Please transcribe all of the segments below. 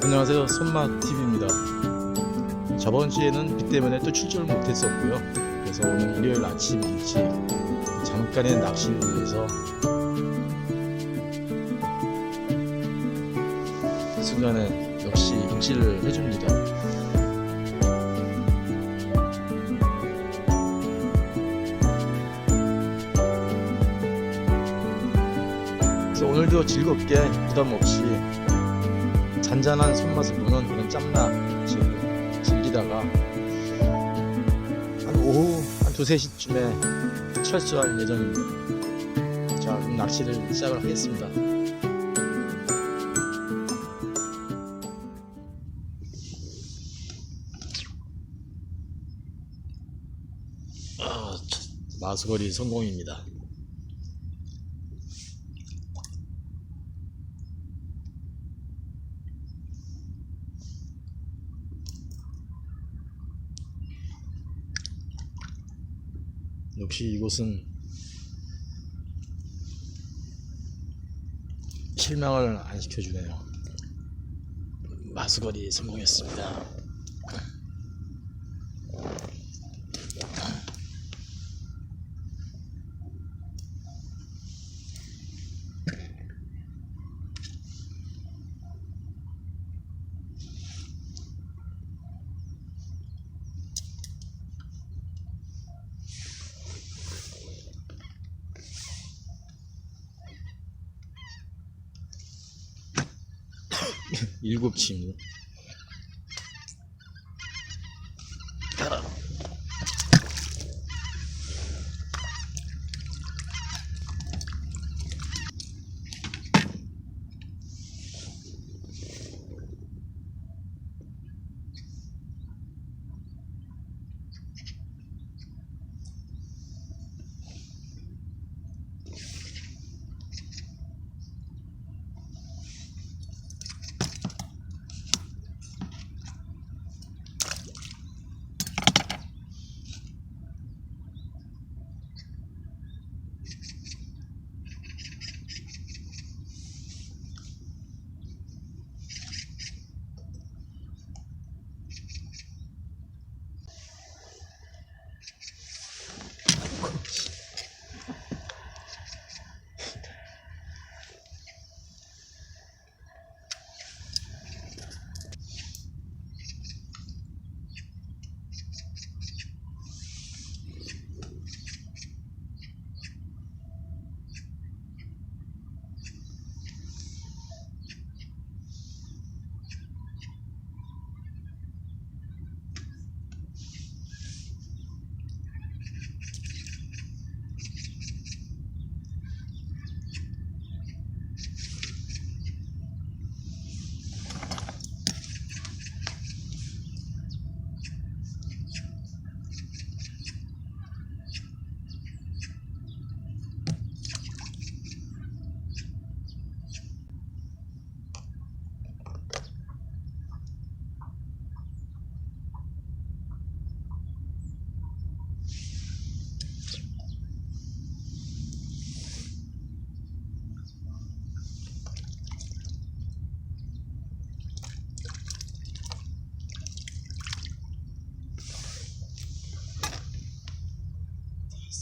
안녕하세요, 손맛TV입니다. 저번 주에는 비 때문에 또 출전을 못했었고요. 그래서 오늘 일요일 아침 일찍 잠깐의 낚시를 위해서 순간에 역시 입질을 해줍니다. 그래서 오늘도 즐겁게 부담 없이 잔잔한 손맛을 보는 그런 짬낚시를 즐기다가 한 오후 한 2, 3시쯤에 철수할 예정입니다. 자, 그럼 낚시를 시작을 하겠습니다. 마수거리 성공입니다. 역시 이곳은 실망을 안 시켜주네요. 마수거리 성공했습니다. 일곱 침.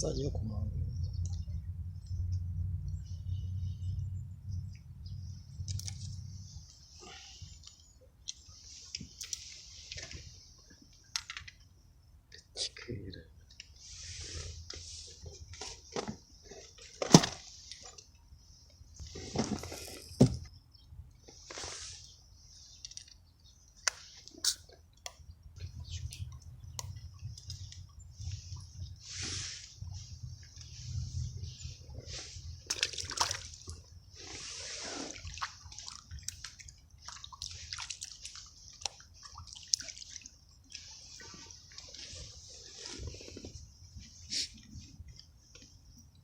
싸지요, 고마워. 그래.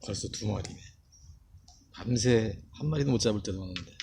벌써 2마리네. 밤새 한 마리도 못 잡을 때도 많은데.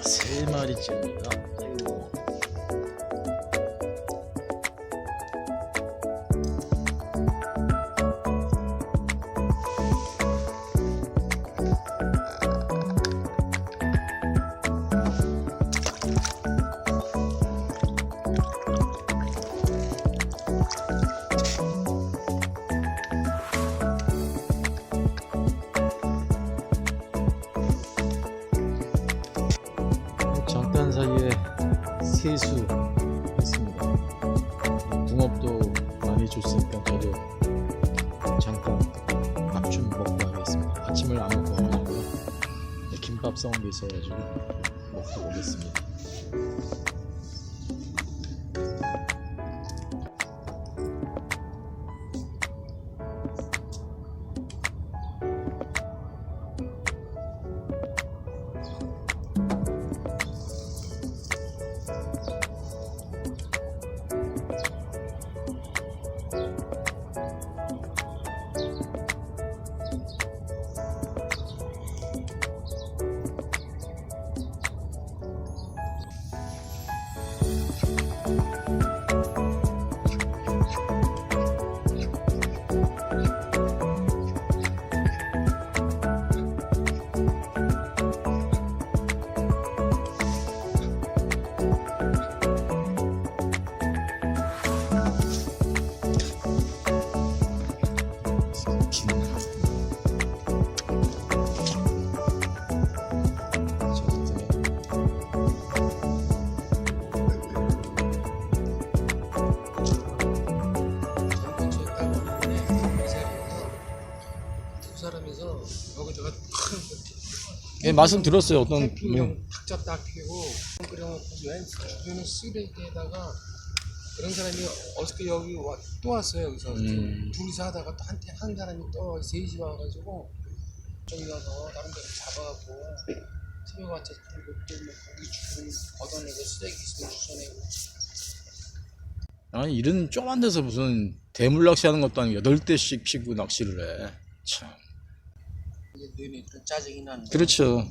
3마리째입니다. 아이고. 잠깐 사이에 세수했습니다. 붕어도 많이 줬으니까 저도 잠깐 밥 좀 먹고 가겠습니다. 아침을 안 먹고 가가지고 김밥 싸온 게 있어가지고 먹고 오겠습니다. 예, 말씀 들었어요. 어떤 탁자 딱 피고 끓여놓고 주변에 쓰레기에다가 그런 사람이 어저께 여기 또 왔어요. 여기서 둘이서 하다가 또 한 사람이 또 셋이 와가지고 저기 가서 다른 데로 잡아갖고 새벽 왔자 그리고 또 고기 주문 걷어내고 쓰레기 있으면 주워내고. 아니 이런 조그만 데서 무슨 대물 낚시하는 것도 아니고 8대씩 피고 낚시를 해. 참. 너네 좀 짜증이 나는. 그렇죠.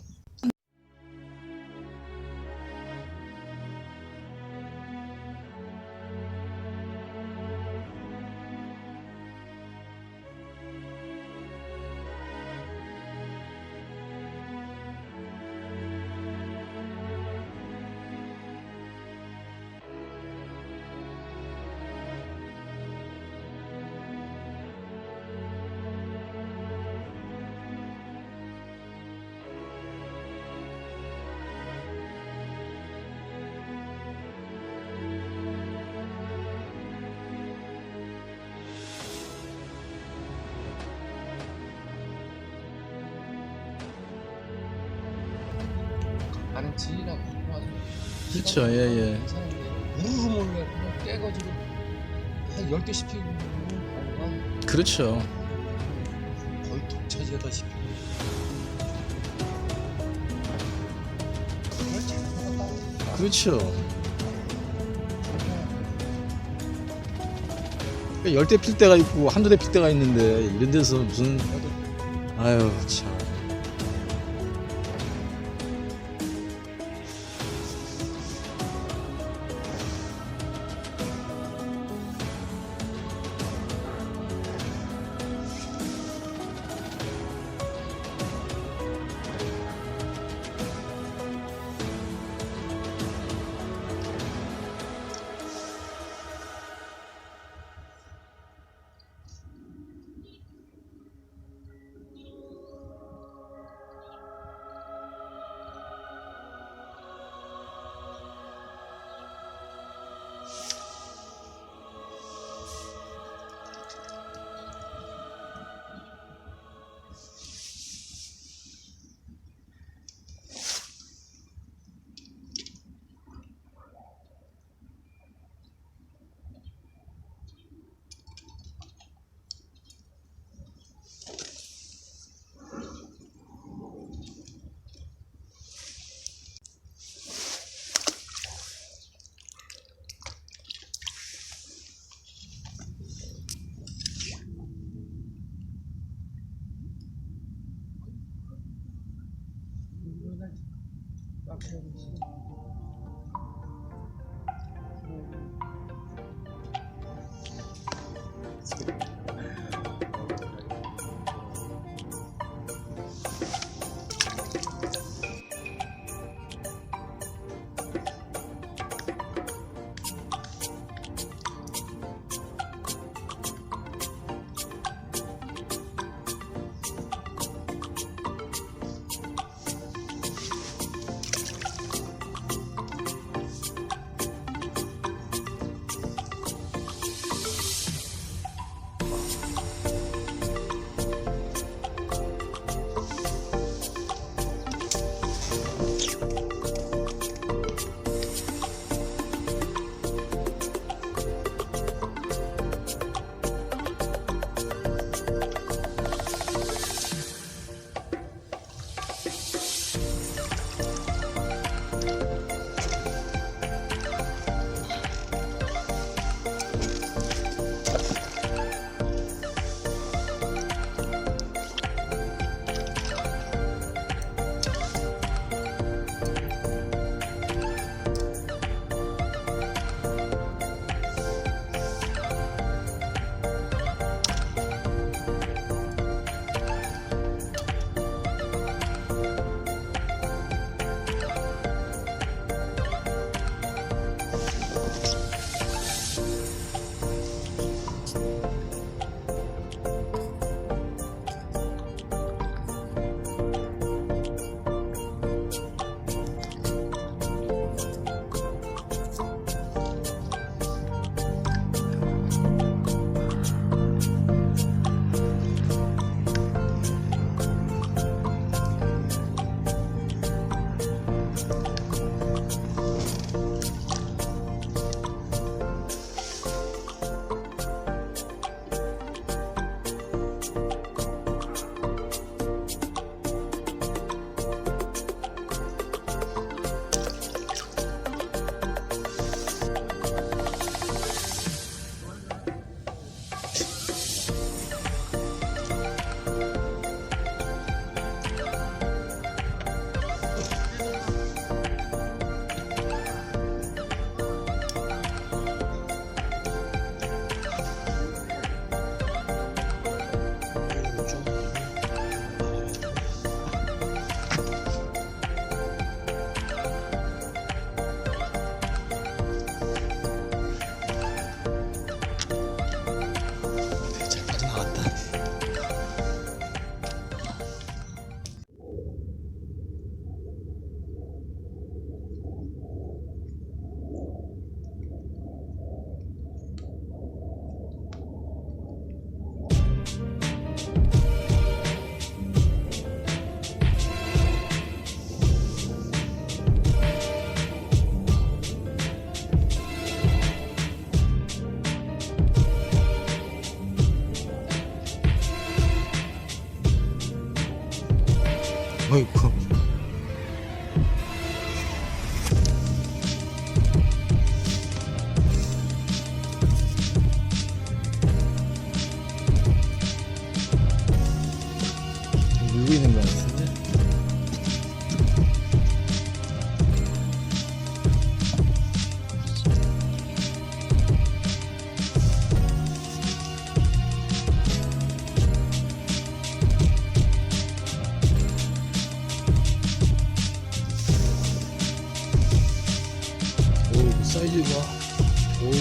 나는 지리라고 아주. 그렇죠. 예예. 우르르 몰려 그냥 깨가지고 한 10대씩 피고 있는 경우가 그렇죠. 거의 독차지하다시피. 그걸 잘 먹었다. 그렇죠. 10대 필 때가 있고 한두 대 필 때가 있는데 이런 데서 무슨 아유 참. 어이구. 밀고 있는 거 같은데? 오, 그 사이즈 봐. 오.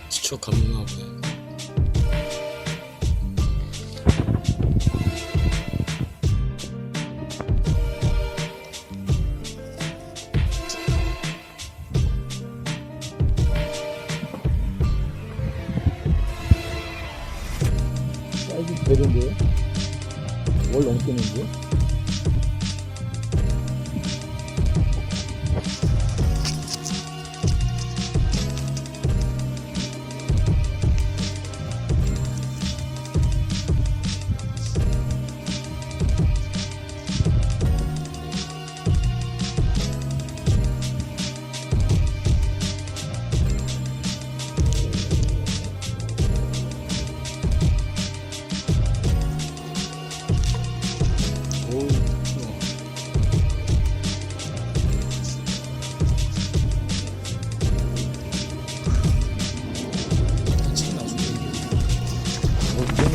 지쳐 갔나 보네. 사이즈 되는데요? 월 넘겠는데요?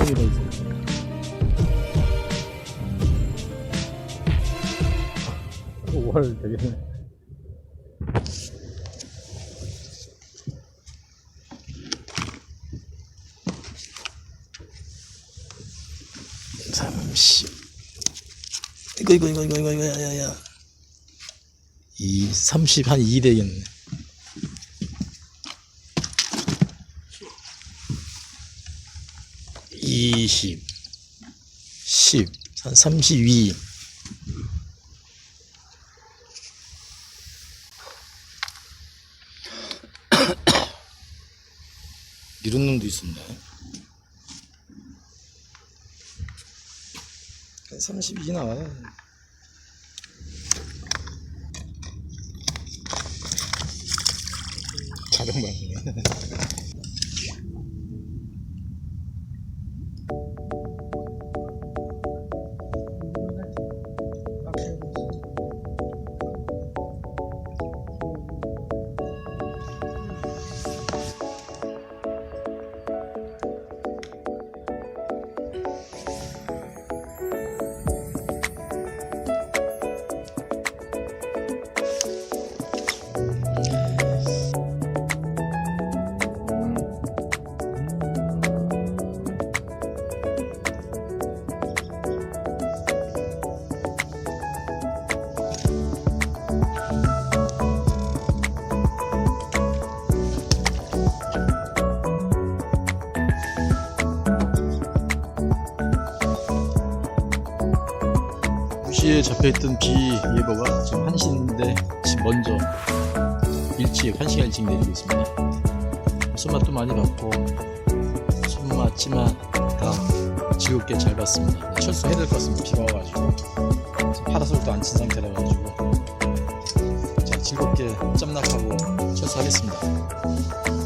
3개나 있어. 월 되겠네. 이거 야야야 30 한 2 되겠네. 20 10 한 32. 이런 놈도 있었네. 32 나와요. 자동방이네. 무시에 잡혀있던 비 예보가 지금 1시인데 지금 먼저 환시가 일찍 내리고 있습니다. 손맛도 많이 봤고 손맛지만 다 즐겁게 잘 봤습니다. 철수해야 될 것 같습니다. 비가 와가지고 파라솔도 안 친 상태라 가지고 자 즐겁게 짬낚하고 철수하겠습니다.